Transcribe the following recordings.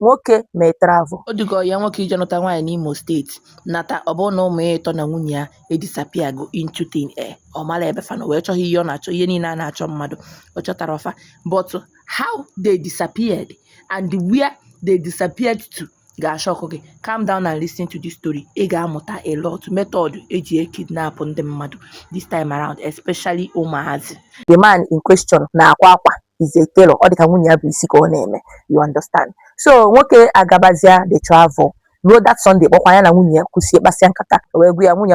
nwoke may travel. O dịka ya nwoke ije nọta nwaanyị n'Imo steeti nata ọ bụrụ na ụmụ ya ịtọ na nwunye ya edisapia go into thin air ọ mara ebe fa na wee chọghị ihe ọ na-achọ ihe niile a na-achọ mmadụ ọ chọtara ọfa but how they disappeared and where they disappeared to ga-ashọkụ gị. Calm down and listen to this story. Ị ga-amụta a lot method eji kidnap ndị mmadụ this time around, especially ụmụazị. The man in question na-akwa akwa is a tailor. Ọ dịka nwunye ya bụ isi ka ọ na-eme, you understand. So nwoke agabazia the travel ruo that Sunday kpọkwa ya na nwunye ya kwụsie kpasịa nkata wee gwa ya nwunye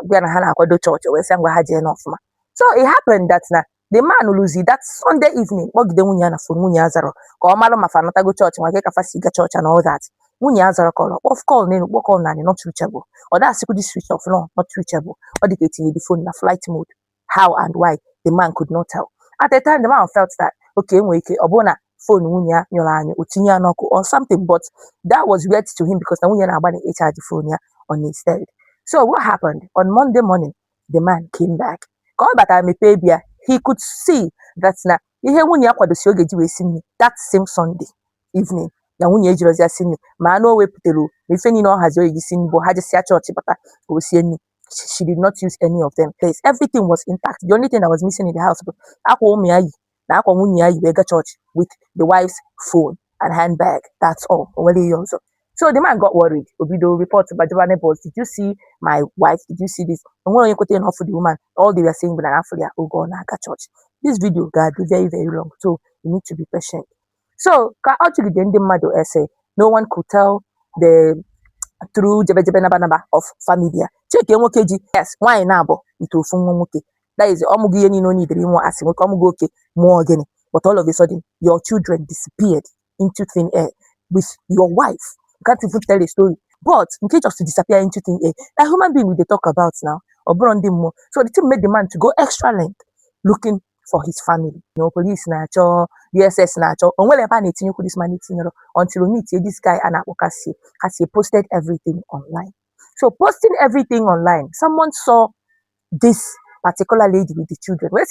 gwa na ha na-akwado chọọchị wee sị ngwa ha jee n'ọfụma. So it happened that na the man lụzi that Sunday evening kpọgide nwunye ya na phone, nwunye ya zara ka ọ malụ ma fa anatago chọọchị nwa ka fa si ga chọọchị and all that. Nwunye ya zara call of call n'elu kpọ call na not reachable. Ọ dasịkwu this switch off no not reachable. Ọ dị ka etinye the phone na flight mode. How and why the man could not tell. At the time the man felt that okay nwere ike ọ bụ na phone nwunye ya nyụrụ anyụ o tinye ya n'ọkụ or something, but that was weird to him because na nwunye na-agba na charge phone ya on his head. So what happened on Monday morning, the man came back. Ka ọ batara mepee bịa, he could see that na ihe nwunye ya kwadosi oge ji wee si nri that same Sunday evening na nwunye ejirozi ya si nri ma anụ o wepụtara ma ife niile ọ hazi oyi si nri bụ ha jesịa chọọchị bata o sie nri. She did not use any of them place. Everything was intact. The only thing that was missing in the house was akwa ụmụ ya yi na akwa nwunye ya yi wee ga church with the wife's phone and handbag. That's all. So the man got worried. Obido report by the neighbors. Did you see my wife? Did you see this? And when you could enough for the woman, all they were saying was that oh God, na church. This video got very, very long. So you need to be patient. So actually the end of essay, no one could tell the through jebe of familia. Check nwoke ji yes nwaanyị na-abụ ite ofu nwa nwoke, that is ọmụgụ ihe niile onye idere nwa asị nwoke ọmụgụ oke mụọ gịnị, but all of a sudden your children disappeared into thin air with your wife. You can't even tell a story, but nke just to disappear into thin air, that human being we dey talk about now ọ bụrụ ndị mmụọ. So the thing made the man to go extra length looking for his family. You know, police na-achọ, DSS na-achọ, o nwere ebe a na-etinyekwu this man etinyere until we meet this guy a na-akpọ Cassie posted everything online. So posting everything online, someone saw this particular lady with the children. Well,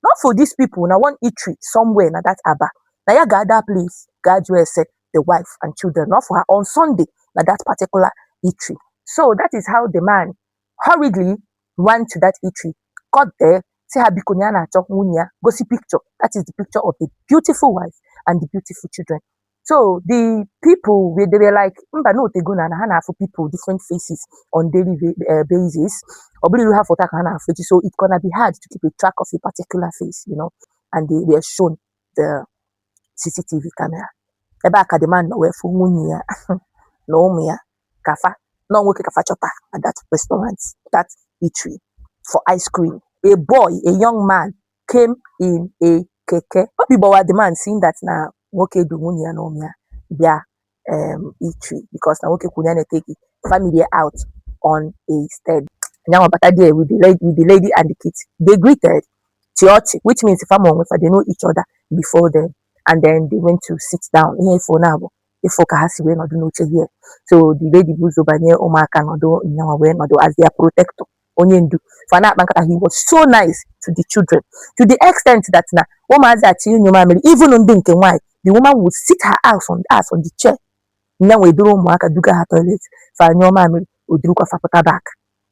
not for these people. Now one eatery somewhere na that Aba. Now you got that place, graduate said the wife and children. Not for her on Sunday, na that particular eatery. So that is how the man hurriedly ran to that eatery, got there, see her bikonyana chokunya, go see picture. That is the picture of the beautiful wife and the beautiful children. So the people, they were like, no, they go na for people, different faces on daily basis. Or you have so it's gonna be hard to keep a track of a particular face, you know. And they were shown the CCTV camera. Eba ka the man no for munya, no mia, kafa, no work kafa chopper at that restaurant, that eatery for ice cream. A boy, a young man, came in a keke. People were the man seeing that now. Okay, do munya no mia their eatery because now okay kunyane take family out on a stead. Now about there with the lady and the kids. They greeted church, which means if they know each other before them, and then they went to sit down here for now. If has we not do no here. So the lady was over near Omaka no do as their protector. Onyendu. He was so nice to the children, to the extent that now even on thinking why the woman would sit her ass on the chair. Now we do duga her toilet for your mammy would look off a back.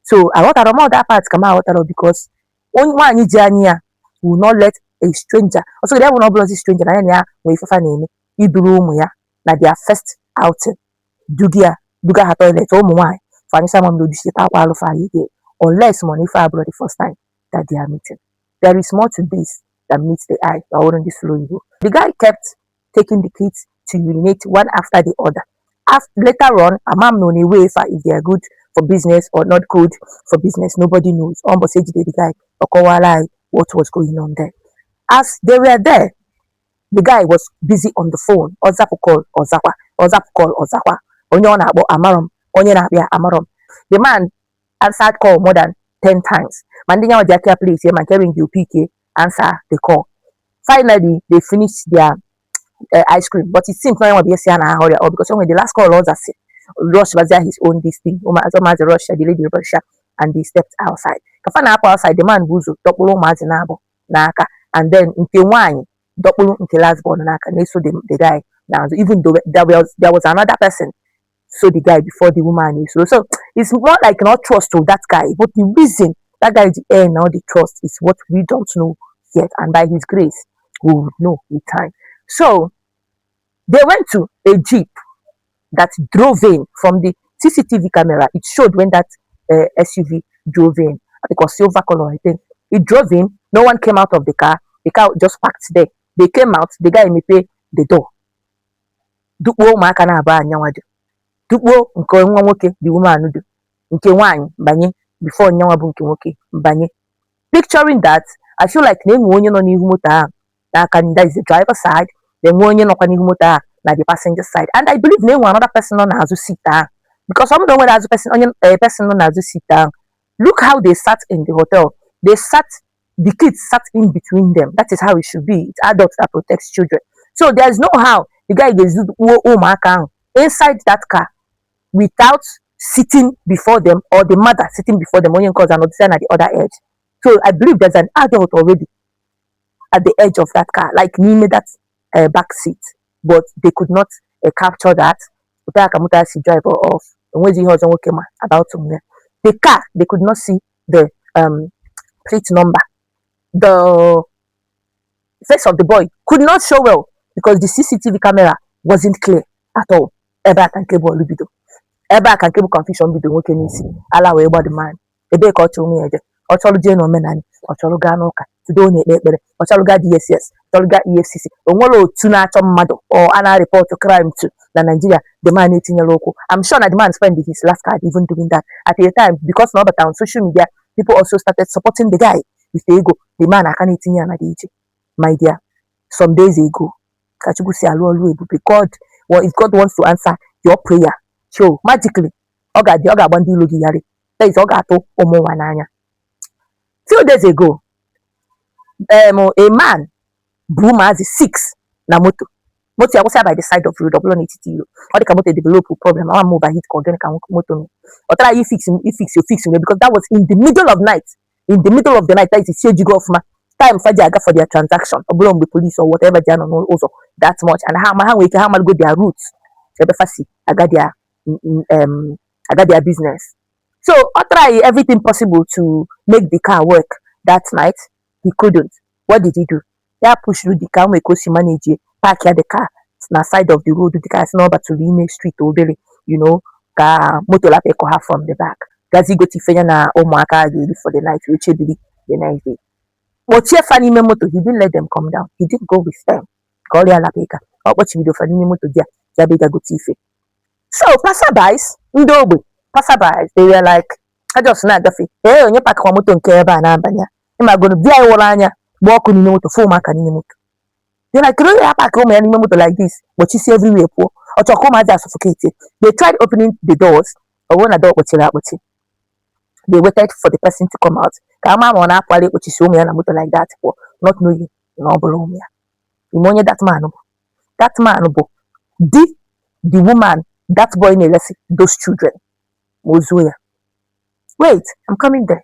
So I want to remove that part come out because only one Nijania will not let a stranger. Also, they will not blow a stranger. Wait for name. You do room ya. Now their first outing. Duga her toilet. Oh my. For someone do this while of unless money for the first time that they are meeting. There is more to this than meets the eye. I wouldn't slow you. The guy kept taking the kids to urinate one after the other. Later on, a mom known a way if they are good for business or not good for business. Nobody knows. Almost the guy what was going on there. As they were there, the guy was busy on the phone. Ozapu call Ozakwa. The man answered call more than 10 times. Mandinya Jakia place here, man carrying the PK answer the call. Finally, they finished their ice cream, but it seems no one will be saying or because when the last call was Rush was his own this thing. The Russia, the lady Russia, and they stepped outside. Kafana outside, the man buzu double mazinabo naka, and then in the wine double in the last born naka. So the guy Now, even though there was another person, so the guy before the woman is so it's more like not trust to that guy, but the reason that guy is the heir now the trust is what we don't know yet, and by his grace we will know with time. So they went to a jeep that drove in from the CCTV camera. It showed when that SUV drove in. It was silver color, I think. It drove in. No one came out of the car. The car just parked there. They came out. The guy mepee the door. Dukpuo ụmụaka na-abụọ anyanwa dị. Dukpuo nke nwa nwoke the woman dị. Nke nwaanyị banye before nyanwa bụ nke nwoke banye. Picturing that, I feel like na enwe onye nọ n'ihu moto ahụ n'aka that is the driver side. Then onye nọkwa n'ihu moto ahụ na the passenger side. And I believe na enwe another person nọ n'azụ seat ahụ. Because some don't know whether person nọ n'azụ seat ahụ. Look how they sat in the hotel. The kids sat in between them. That is how it should be. It's adults that protects children. So there's no how the guy gets inside that car without sitting before them, or the mother sitting before them, only cause another at the other edge. So I believe there's an adult already at the edge of that car, like near that back seat, but they could not capture that. Driver off about the car, they could not see the plate number. The face of the boy could not show well because the CCTV camera wasn't clear at all. Ebe can cable libido. Ebe can cable confusion bido nwoke n'isi. Ala wee gba the man. Ebe ka ọ chọrọ nwunye je. Ọ chọrọ je na omenani. Ọ chọrọ gaa n'ụka. Tudo ọ na-ekpe ekpere. Ọ chọrọ gaa DSS. Ọ chọrọ gaa EFCC. O nwere otu na-achọ mmadụ or a na-report crime to na Nigeria. The man etinyela okwu. I'm sure that the man spent his last card even doing that. At the time, because now but on social media, people also started supporting the guy with the ego. The man I can't etinye na DJ. My dear, some days ago, Kachukwu si alụ ọlụ ebube. God, well, if God wants to answer your prayer, so magically, ọ ga-agba ndị ilo gị yarị. That is, ọ ga-atụ ụmụ nwa n'anya. Few days ago, a man bu ụmụazị 6 na moto. Moto ya kwụsị by the side of road, ọ bụrụ n'etiti iro. Ọ dị ka moto develop problem, ama m overheat ka ogene ka moto m. Ọ tara ya fix because that was in the middle of night. In the middle of the night, that is isi ejigo ọfụma. Time faji aga for their transaction. Ọ bụrụ mgbe police or whatever ji anọ n'ụzọ that much, and ha nwere ike ha go their routes. Ebe fasi aga their business. So I try everything possible to make the car work that night. He couldn't. What did he do? Yeah, push through the car, make us manage park here the car. It's na side of the road. The car is not but to the street obere, ka motor la peko her from the back. Gazi go tifenya na ụmụaka for the night, which the next day. But here Fanny Moto, he didn't let them come down. He didn't go with them. Call ya la peka. What you do Fanny Moto dia, Jabega go tife. So passerbys, they were like, I just not gaffy. Hey, on your pack moto nke ebe a na-abanya. Am going to be anya walk on moto, full mark and moto. They're like, really pack home any moto like this, but you see everywhere poor. Or to come as suffocated. They tried opening the doors, or one adult was out. They waited for the person to come out. Kama on up while which is so na moto like that for not knowing no below me. Imonya that man. That man the woman, that boy in those children. Mozuya. Wait, I'm coming there.